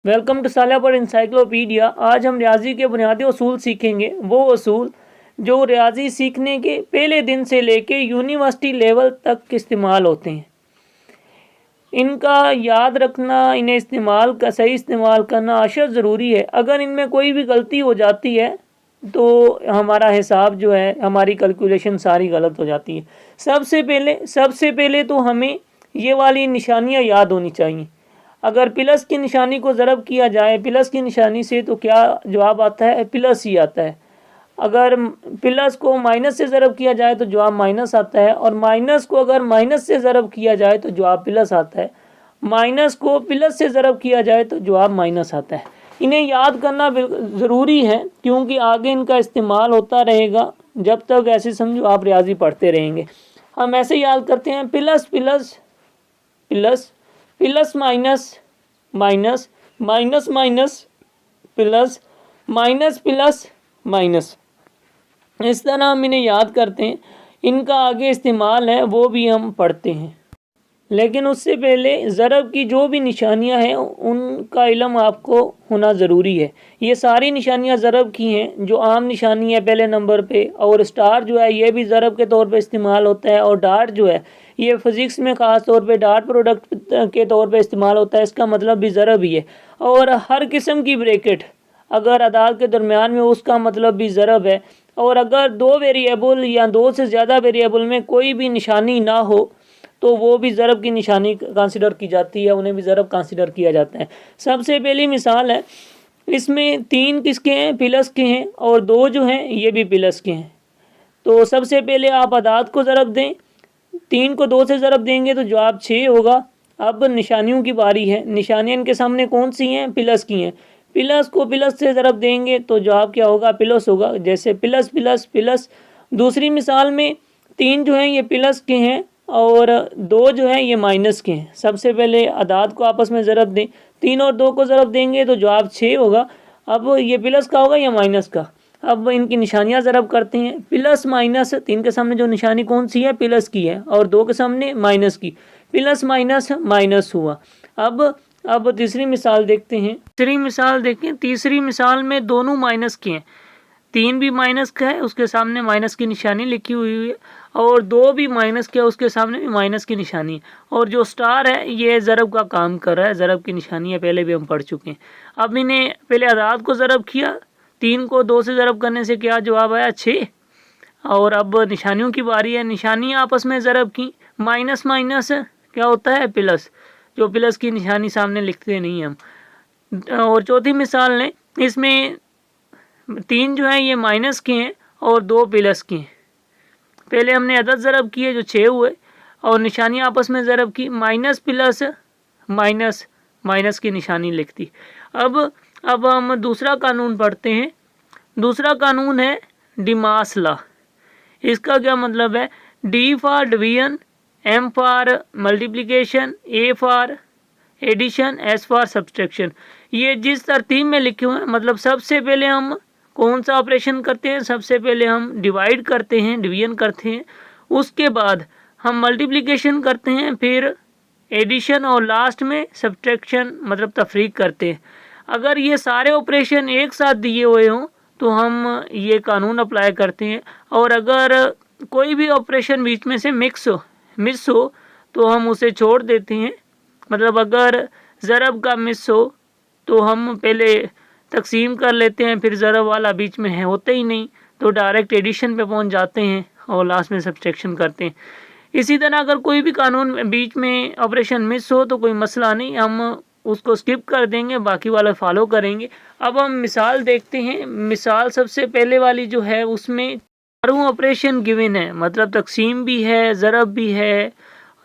Welcome to सालिया पर encyclopedia. आज हम रियाजी के बुनियादी उसूल सीखेंगे। वो उसूल जो रियाजी सीखने के पहले दिन से लेके यूनिवर्सिटी लेवल तक इस्तेमाल होते हैं। इनका याद रखना, इन्हें सही इस्तेमाल करना अशद ज़रूरी है। अगर इनमें कोई भी गलती हो जाती है तो हमारा हिसाब जो है, हमारी कैलकुलेशन सारी गलत हो जाती है। सबसे पहले तो हमें ये वाली निशानियाँ याद होनी चाहिए। अगर प्लस की निशानी को ज़रब किया जाए प्लस की निशानी से, तो क्या जवाब आता है? प्लस ही आता है। अगर प्लस को माइनस से ज़रब किया जाए तो जवाब माइनस आता है, और माइनस को अगर माइनस से ज़रब किया जाए तो जवाब प्लस आता है। माइनस को प्लस से ज़रब किया जाए तो जवाब माइनस आता है। इन्हें याद करना ज़रूरी है, क्योंकि आगे इनका इस्तेमाल होता रहेगा। जब तक ऐसे समझो आप रियाजी पढ़ते रहेंगे। हम ऐसे याद करते हैं, plus plus plus plus minus minus minus minus plus minus plus minus. इस तरह हम इन्हें याद करते हैं। इनका आगे इस्तेमाल है वो भी हम पढ़ते हैं, लेकिन उससे पहले ज़रब की जो भी निशानियां हैं उनका इल्म आपको होना ज़रूरी है। ये सारी निशानियां ज़रब की हैं। जो आम निशानी है पहले नंबर पे, और स्टार जो है ये भी ज़रब के तौर पे इस्तेमाल होता है, और डाट जो है ये फ़िज़िक्स में ख़ास तौर पे डाट प्रोडक्ट के तौर पे इस्तेमाल होता है। इसका मतलब भी ज़रब ही है। और हर किस्म की ब्रैकेट अगर अदाद के दरमियान में, उसका मतलब भी ज़रब है। और अगर दो वेरिएबल या दो से ज़्यादा वेरिएबल में कोई भी निशानी ना हो तो वो भी ज़रब की निशानी कंसिडर की जाती है, उन्हें भी ज़रब कंसिडर किया जाता है। सबसे पहली मिसाल है, इसमें 3 किसके हैं? प्लस के हैं, और 2 जो हैं ये भी प्लस के हैं। तो सबसे पहले आप अदाद को ज़रब दें। 3 को 2 से ज़रब देंगे तो जवाब 6 होगा। अब निशानियों की बारी है। निशानियाँ इनके सामने कौन सी हैं? प्लस की हैं। प्लस को प्लस से ज़रब देंगे तो जवाब क्या होगा? प्लस होगा। जैसे प्लस प्लस प्लस। दूसरी मिसाल में 3 जो हैं ये प्लस के हैं, और 2 जो हैं ये माइनस के हैं। सबसे पहले अदाद को आपस में ज़रब दें। 3 और 2 को ज़रब देंगे तो जवाब 6 होगा। अब ये प्लस का होगा या माइनस का? अब इनकी निशानियां ज़रब करते हैं। प्लस माइनस, 3 के सामने जो निशानी कौन सी है? प्लस की है, और 2 के सामने माइनस की। प्लस माइनस माइनस हुआ। अब तीसरी मिसाल देखते हैं। तीसरी मिसाल में दोनों माइनस के हैं। 3 भी माइनस का है, उसके सामने माइनस की निशानी लिखी हुई है, और 2 भी माइनस का है, उसके सामने भी माइनस की निशानी है। और जो स्टार है ये ज़रब का काम कर रहा है। ज़रब की निशानी है, पहले भी हम पढ़ चुके हैं। अब इन्हें पहले अदाद को ज़रब किया। 3 को 2 से ज़रब करने से क्या जवाब आया? 6। और अब निशानियों की बारी है। निशानियाँ आपस में ज़रब की। माइनस माइनस क्या होता है? प्लस। जो प्लस की निशानी सामने लिखते नहीं हम। और चौथी मिसाल लें, इसमें 3 जो है ये माइनस के हैं, और 2 प्लस के हैं। पहले हमने अदद ज़रब किए जो 6 हुए, और निशानियाँ आपस में ज़रब की। माइनस प्लस माइनस माइनस की निशानी लिखती। अब हम दूसरा कानून पढ़ते हैं। दूसरा कानून है डिमास लॉ। इसका क्या मतलब है? D for division, M for multiplication, A for addition, S for subtraction. ये जिस तरतीब में लिखे हुए हैं, मतलब सबसे पहले हम कौन सा ऑपरेशन करते हैं? सबसे पहले हम डिवाइड करते हैं, डिवीजन करते हैं। उसके बाद हम मल्टीप्लिकेशन करते हैं, फिर एडिशन, और लास्ट में सब्सट्रैक्शन मतलब तफरीक करते हैं। अगर ये सारे ऑपरेशन एक साथ दिए हुए हों तो हम ये कानून अप्लाई करते हैं। और अगर कोई भी ऑपरेशन बीच में से मिस हो तो हम उसे छोड़ देते हैं। मतलब अगर ज़रब का मिस हो तो हम पहले तकसीम कर लेते हैं, फिर ज़रब वाला बीच में है होता ही नहीं तो डायरेक्ट एडिशन पे पहुंच जाते हैं, और लास्ट में सब्सट्रैक्शन करते हैं। इसी तरह अगर कोई भी कानून बीच में ऑपरेशन मिस हो तो कोई मसला नहीं, हम उसको स्किप कर देंगे, बाकी वाला फॉलो करेंगे। अब हम मिसाल देखते हैं। मिसाल सबसे पहले वाली जो है उसमें चारों ऑपरेशन गिवन है, मतलब तकसीम भी है, ज़रब भी है,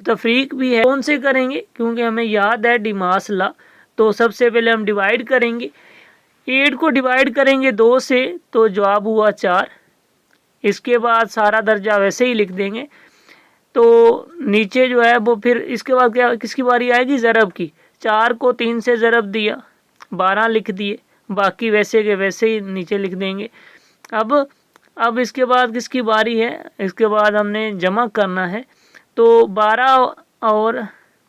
तफरीक भी है। कौन से करेंगे? क्योंकि हमें याद है डिमास लॉ। तो सबसे पहले हम डिवाइड करेंगे। 8 को डिवाइड करेंगे 2 से तो जवाब हुआ 4। इसके बाद सारा दर्जा वैसे ही लिख देंगे। तो नीचे जो है वो फिर इसके बाद क्या, किसकी बारी आएगी? ज़रब की। 4 को 3 से ज़रब दिया, 12 लिख दिए, बाकी वैसे के वैसे ही नीचे लिख देंगे। अब इसके बाद किसकी बारी है? इसके बाद हमने जमा करना है। तो 12 और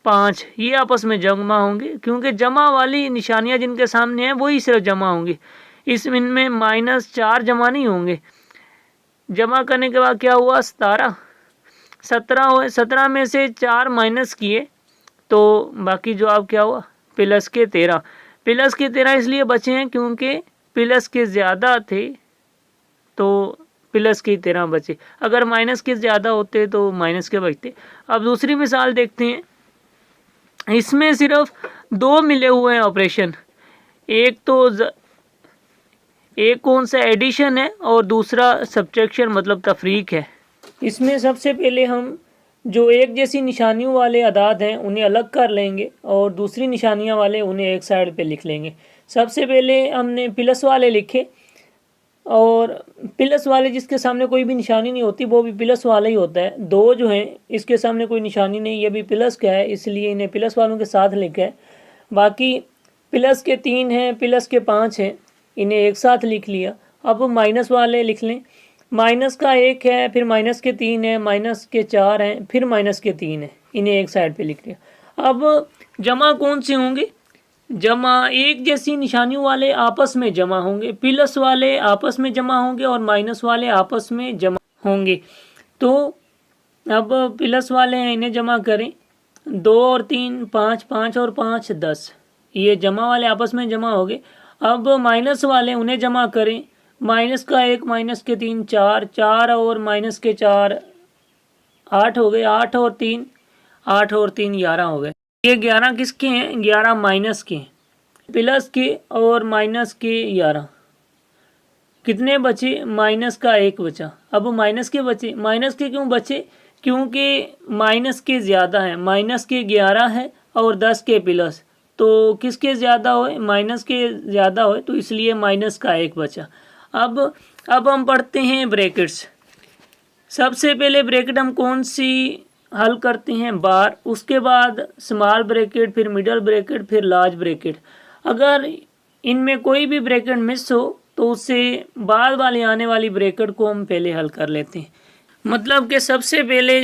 5 ये आपस में जमा होंगे, क्योंकि जमा वाली निशानियां जिनके सामने हैं वही सिर्फ जमा होंगी। इनमें -4 जमा नहीं होंगे। जमा करने के बाद क्या हुआ, 17 हुए। 17 में से 4 माइनस किए तो बाकी जो अब क्या हुआ, प्लस के 13। प्लस के 13 इसलिए बचे हैं क्योंकि प्लस के ज़्यादा थे तो प्लस के 13 बचे। अगर माइनस के ज़्यादा होते तो माइनस के बचते। अब दूसरी मिसाल देखते हैं। इसमें सिर्फ 2 मिले हुए हैं ऑपरेशन। एक कौन सा एडिशन है और दूसरा सब्ट्रैक्शन मतलब तफरीक है। इसमें सबसे पहले हम जो एक जैसी निशानियों वाले अदाद हैं उन्हें अलग कर लेंगे और दूसरी निशानियां वाले उन्हें एक साइड पे लिख लेंगे। सबसे पहले हमने प्लस वाले लिखे, और प्लस वाले जिसके सामने कोई भी निशानी नहीं होती वो भी प्लस वाला ही होता है। 2 जो हैं इसके सामने कोई निशानी नहीं, ये भी प्लस का है इसलिए इन्हें प्लस वालों के साथ लिखा है। बाकी प्लस के 3 हैं, प्लस के 5 हैं, इन्हें एक साथ लिख लिया। अब माइनस वाले लिख लें। माइनस का 1 है, फिर माइनस के 3 है, माइनस के 4 हैं, फिर माइनस के 3 है, इन्हें एक साइड पे लिख लिया। अब जमा कौन से होंगे, जमा एक जैसी निशानियों वाले आपस में जमा होंगे, प्लस वाले आपस में जमा होंगे और माइनस वाले आपस में जमा होंगे। तो अब प्लस वाले हैं इन्हें जमा करें, 2 और 3 5, 5 और 5 10, ये जमा वाले आपस में जमा हो गए। अब माइनस वाले उन्हें जमा करें, माइनस का 1, माइनस के 3 4, 4 और माइनस के 4 8 हो गए, 8 और 3 11 हो गए। ये 11 किसके हैं, 11 माइनस के, प्लस के और माइनस के 11 कितने बचे, माइनस का 1 बचा। अब माइनस के बचे, माइनस के क्यों बचे, क्योंकि माइनस के ज़्यादा है, माइनस के 11 है और 10 के प्लस, तो किसके ज़्यादा होए, माइनस के ज़्यादा होए, तो इसलिए माइनस का 1 बचा। अब हम पढ़ते हैं ब्रैकेट्स। सबसे पहले ब्रैकेट हम कौन सी हल करते हैं, बार, उसके बाद स्मॉल ब्रैकेट, फिर मिडल ब्रैकेट, फिर लार्ज ब्रैकेट। अगर इनमें कोई भी ब्रैकेट मिस हो तो उससे बाद वाले आने वाली ब्रैकेट को हम पहले हल कर लेते हैं। मतलब कि सबसे पहले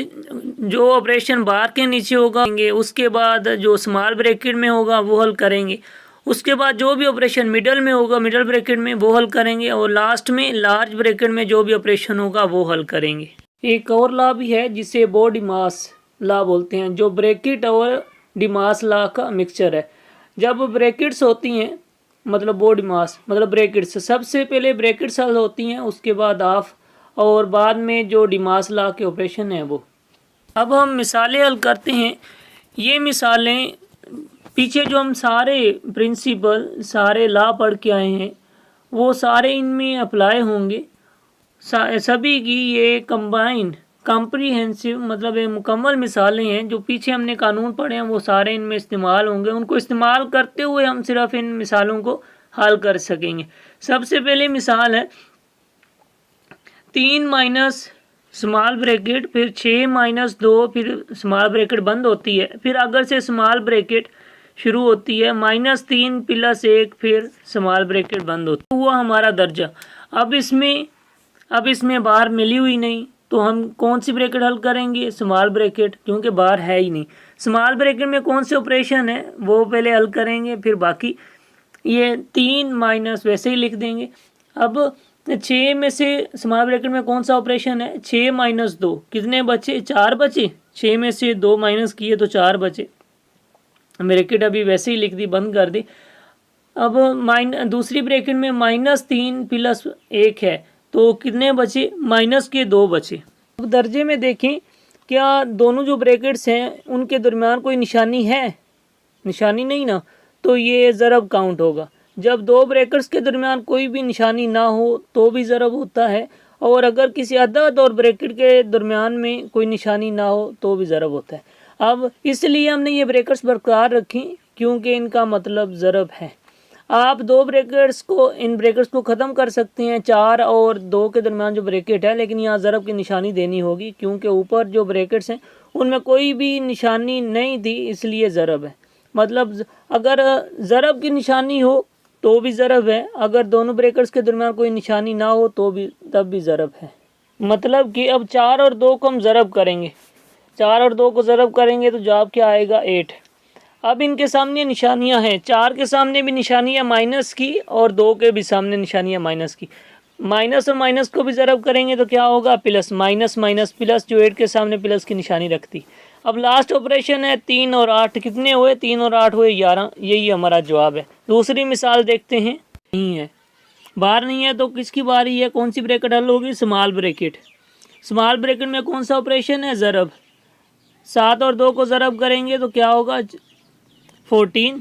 जो ऑपरेशन बार के नीचे होगा उसके बाद जो स्मॉल ब्रैकेट में होगा वो हल करेंगे, उसके बाद जो भी ऑपरेशन मिडल में होगा मिडल ब्रैकेट में वो हल करेंगे, और लास्ट में लार्ज ब्रैकेट में जो भी ऑपरेशन होगा वो हल करेंगे। एक और लॉ भी है जिसे बो डिमास लॉ बोलते हैं, जो ब्रैकेट और डिमास लॉ का मिक्सचर है। जब ब्रैकेट्स होती हैं मतलब बो डिमास मतलब ब्रैकेट्स, सबसे पहले ब्रैकेट्स हल होती हैं, उसके बाद ऑफ, और बाद में जो डिमास लॉ के ऑपरेशन है वो। अब हम मिसालें हल करते हैं। ये मिसालें पीछे जो हम सारे प्रिंसिपल सारे लॉ पढ़ के आए हैं वो सारे इनमें अप्लाई होंगे। सभी की ये कंबाइंड कॉम्प्रिहेंसिव मतलब ये मुकम्मल मिसालें हैं। जो पीछे हमने कानून पढ़े हैं वो सारे इनमें इस्तेमाल होंगे। उनको इस्तेमाल करते हुए हम सिर्फ इन मिसालों को हल कर सकेंगे। सबसे पहले मिसाल है 3 माइनस स्मॉल ब्रैकेट, फिर 6 माइनस 2, फिर स्मॉल ब्रैकेट बंद होती है, फिर अगर से स्मॉल ब्रैकेट शुरू होती है, -3 प्लस 1, फिर स्मॉल ब्रैकेट बंद होती है। हुआ हमारा दर्जा। अब इसमें बार मिली हुई नहीं तो हम कौन सी ब्रैकेट हल करेंगे, स्मॉल ब्रैकेट, क्योंकि बार है ही नहीं। स्मॉल ब्रैकेट में कौन से ऑपरेशन है वो पहले हल करेंगे, फिर बाकी ये 3 माइनस वैसे ही लिख देंगे। अब 6 में से स्मॉल ब्रैकेट में कौन सा ऑपरेशन है, 6 माइनस 2 कितने बचे, 4 बचे। 6 में से 2 माइनस किए तो 4 बचे। ब्रैकेट अभी वैसे ही लिख दी, बंद कर दी। अब दूसरी ब्रैकेट में -3 प्लस 1 है तो कितने बचे, माइनस के 2 बचे। अब दर्जे में देखें क्या दोनों जो ब्रैकेट्स हैं उनके दरमियान कोई निशानी है, निशानी नहीं ना, तो ये ज़रब काउंट होगा। जब 2 ब्रैकेट्स के दरमियान कोई भी निशानी ना हो तो भी ज़रब होता है, और अगर किसी अदद और ब्रैकेट के दरमियान में कोई निशानी ना हो तो भी ज़रब होता है। अब इसलिए हमने ये ब्रैकेट्स बरकरार रखी क्योंकि इनका मतलब ज़रब है। आप 2 ब्रैकेट्स को इन ब्रैकेट्स को ख़त्म कर सकते हैं 4 और 2 के दरमियान जो ब्रैकेट है, लेकिन यहाँ ज़रब की निशानी देनी होगी क्योंकि ऊपर जो ब्रैकेट्स हैं उनमें कोई भी निशानी नहीं थी, इसलिए ज़रब है। मतलब अगर ज़रब की निशानी हो तो भी ज़रब है, अगर दोनों ब्रैकेट्स के दरमियान कोई निशानी ना हो तो भी तब भी ज़रब है। मतलब कि अब 4 और 2 को हम ज़रब करेंगे। 4 और 2 को ज़रब करेंगे तो जवाब क्या आएगा 8। अब इनके सामने निशानियां हैं, 4 के सामने भी निशानियां माइनस की और 2 के भी सामने निशानियां माइनस की। माइनस और माइनस को भी ज़रब करेंगे तो क्या होगा प्लस, माइनस माइनस प्लस, जो 8 के सामने प्लस की निशानी रखती। अब लास्ट ऑपरेशन है 3 और 8, कितने हुए 3 और 8 हुए 11, यही हमारा जवाब है। दूसरी मिसाल देखते हैं, नहीं है बाहर नहीं है तो किसकी बारी है, कौन सी ब्रैकेट हल होगी, स्मॉल ब्रैकेट। स्मॉल ब्रैकेट में कौन सा ऑपरेशन है, ज़रब। 7 और 2 को ज़रब करेंगे तो क्या होगा 14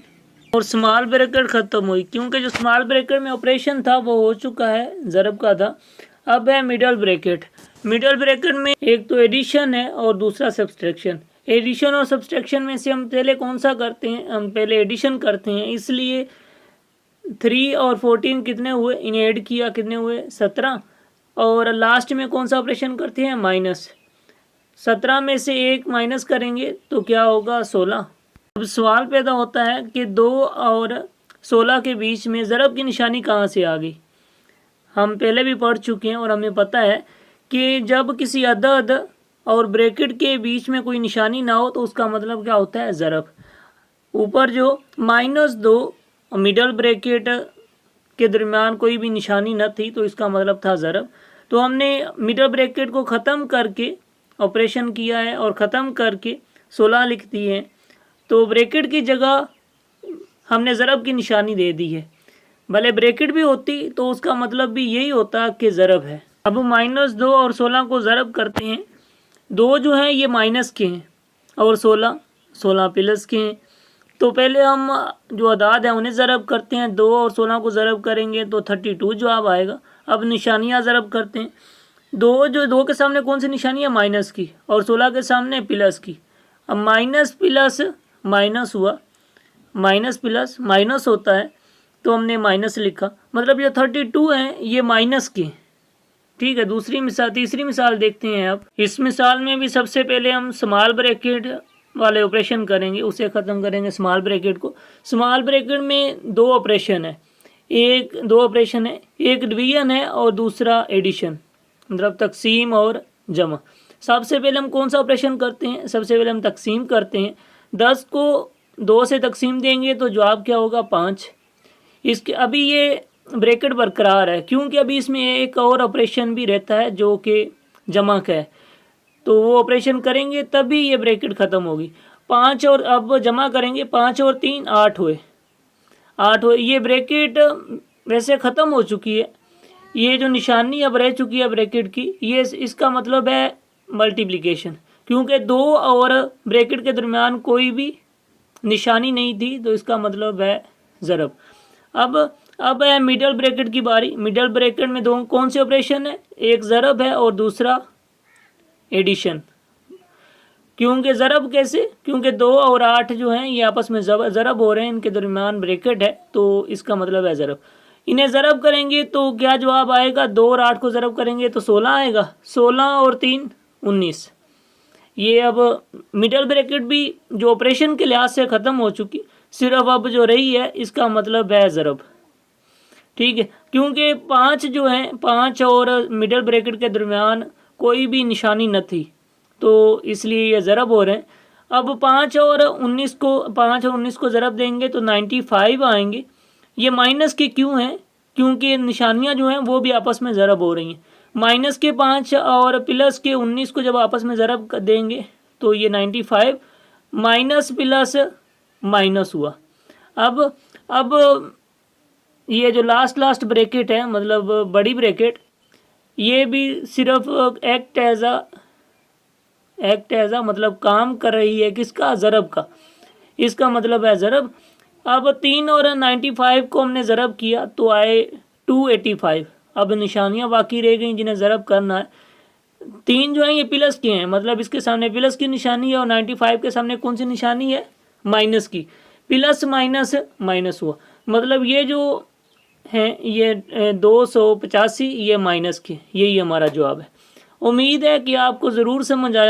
और स्मॉल ब्रैकेट ख़त्म हुई, क्योंकि जो स्मॉल ब्रैकेट में ऑपरेशन था वो हो चुका है, ज़रब का था। अब है मिडल ब्रैकेट। मिडल ब्रैकेट में एक तो एडिशन है और दूसरा सब्सट्रैक्शन। एडिशन और सब्सट्रैक्शन में से हम पहले कौन सा करते हैं, हम पहले एडिशन करते हैं, इसलिए 3 और 14 कितने हुए, इन्हें ऐड किया कितने हुए 17, और लास्ट में कौन सा ऑपरेशन करते हैं माइनस। 17 में से 1 माइनस करेंगे तो क्या होगा 16। अब सवाल पैदा होता है कि 2 और 16 के बीच में ज़रब की निशानी कहाँ से आ गई। हम पहले भी पढ़ चुके हैं और हमें पता है कि जब किसी अदद और ब्रैकेट के बीच में कोई निशानी ना हो तो उसका मतलब क्या होता है ज़रब। ऊपर जो -2 मिडल ब्रैकेट के दरमियान कोई भी निशानी न थी तो इसका मतलब था ज़रब। तो हमने मिडल ब्रैकेट को ख़त्म करके ऑपरेशन किया है और ख़त्म करके 16 लिख दिए हैं, तो ब्रैकेट की जगह हमने ज़रब की निशानी दे दी है। भले ब्रैकेट भी होती तो उसका मतलब भी यही होता कि ज़रब है। अब -2 और 16 को ज़रब करते हैं। 2 जो हैं ये माइनस के हैं और 16 प्लस के हैं। तो पहले हम जो अदाद हैं उन्हें ज़रब करते हैं। 2 और 16 को ज़रब करेंगे तो 32 जवाब आएगा। अब निशानियाँ ज़रब करते हैं। 2 के सामने कौन सी निशानी है, माइनस की, और 16 के सामने प्लस की। अब माइनस प्लस माइनस हुआ, माइनस प्लस माइनस होता है तो हमने माइनस लिखा, मतलब ये 32 हैं ये माइनस के। ठीक है, तीसरी मिसाल देखते हैं। अब इस मिसाल में भी सबसे पहले हम स्मॉल ब्रैकेट वाले ऑपरेशन करेंगे, उसे ख़त्म करेंगे स्मॉल ब्रैकेट को। स्मॉल ब्रैकेट में दो ऑपरेशन है, एक डिवीजन है और दूसरा एडिशन, मतलब तकसीम और जमा। सबसे पहले हम कौन सा ऑपरेशन करते हैं, सबसे पहले हम तकसीम करते हैं। 10 को 2 से तकसीम देंगे तो जवाब क्या होगा 5। इसके अभी ये ब्रैकेट बरकरार है क्योंकि अभी इसमें एक और ऑपरेशन भी रहता है जो कि जमा का है, तो वो ऑपरेशन करेंगे तभी ये ब्रैकेट ख़त्म होगी। 5 और अब जमा करेंगे, 5 और 3 8 हुए, ये ब्रैकेट वैसे ख़त्म हो चुकी है। ये जो निशानी अब रह चुकी है ब्रैकेट की, ये इसका मतलब है मल्टीप्लिकेशन, क्योंकि 2 और ब्रैकेट के दरमियान कोई भी निशानी नहीं थी तो इसका मतलब है ज़रब। अब है मिडल ब्रैकेट की बारी। मिडल ब्रैकेट में दो कौन से ऑपरेशन है, एक ज़रब है और दूसरा एडिशन। क्योंकि ज़रब कैसे, क्योंकि 2 और 8 जो हैं ये आपस में ज़रब हो रहे हैं, इनके दरमियान ब्रैकेट है तो इसका मतलब है ज़रब। इन्हें ज़रब करेंगे तो क्या जवाब आएगा, 2 और 8 को ज़रब करेंगे तो 16 आएगा। 16 और 3 19। ये अब मिडल ब्रैकेट भी जो ऑपरेशन के लिहाज से ख़त्म हो चुकी, सिर्फ अब जो रही है इसका मतलब है ज़रब। ठीक है, क्योंकि 5 जो है, 5 और मिडल ब्रैकेट के दरमियान कोई भी निशानी न थी तो इसलिए ये ज़रब हो रहे हैं। अब 5 और 19 को ज़रब देंगे तो 95 आएंगे। ये माइनस के क्यों हैं, क्योंकि निशानियां जो हैं वो भी आपस में ज़रब हो रही हैं। माइनस के 5 और प्लस के 19 को जब आपस में ज़रब देंगे तो ये 95 माइनस प्लस माइनस हुआ। अब ये जो लास्ट ब्रैकेट है, मतलब बड़ी ब्रैकेट, ये भी सिर्फ एक्ट एज मतलब काम कर रही है किसका, ज़रब का। इसका मतलब है ज़रब। अब 3 और 95 को हमने ज़रब किया तो आए 285। अब निशानियां बाकी रह गई जिन्हें ज़रब करना है। 3 जो है ये प्लस के हैं, मतलब इसके सामने प्लस की निशानी है, और 95 के सामने कौन सी निशानी है, माइनस की। प्लस माइनस माइनस हुआ, मतलब ये जो है ये 285, ये माइनस के। यही हमारा जवाब है। उम्मीद है कि आपको ज़रूर समझ आया।